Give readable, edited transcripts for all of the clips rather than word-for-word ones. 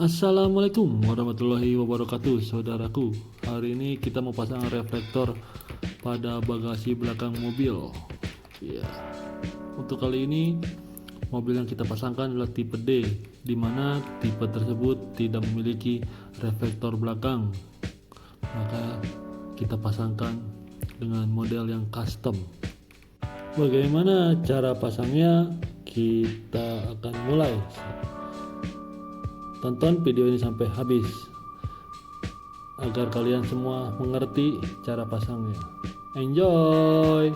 Assalamualaikum warahmatullahi wabarakatuh, saudaraku. Hari ini kita mau pasang reflektor pada bagasi belakang mobil. Ya, untuk kali ini mobil yang kita pasangkan adalah tipe D, di mana tipe tersebut tidak memiliki reflektor belakang. Maka kita pasangkan dengan model yang custom. Bagaimana cara pasangnya? Kita akan mulai. Tonton video ini sampai habis agar kalian semua mengerti cara pasangnya. Enjoy!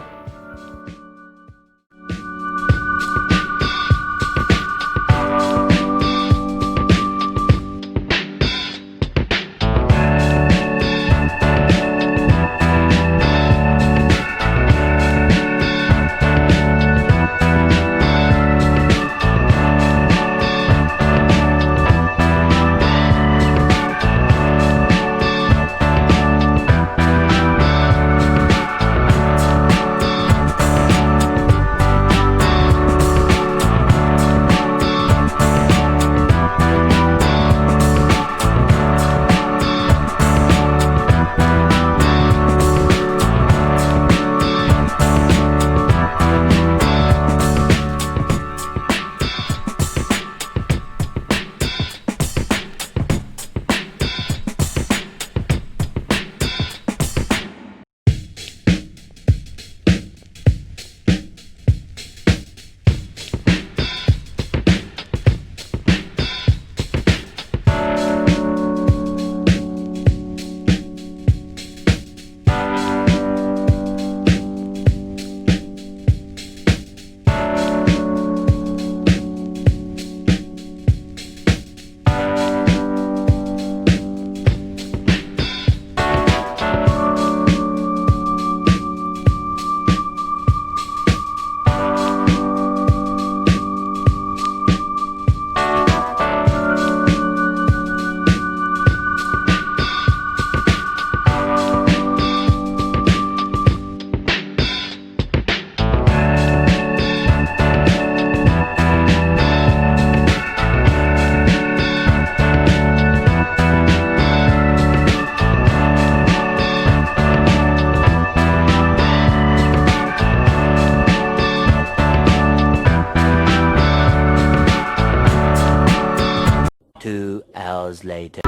Hours later.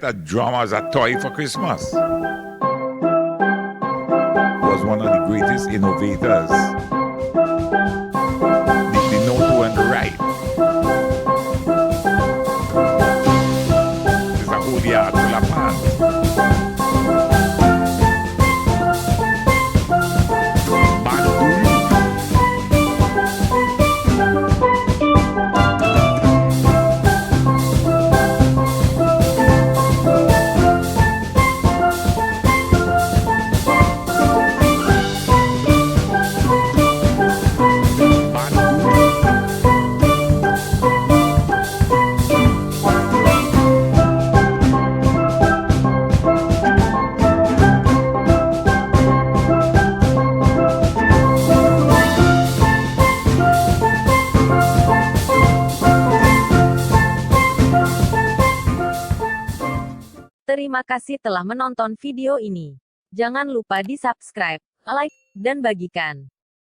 a drum as a toy for Christmas. Was one of the greatest innovators. The know to and the right. It's a holy art full of fans. Terima kasih telah menonton video ini. Jangan lupa di subscribe, like, dan bagikan.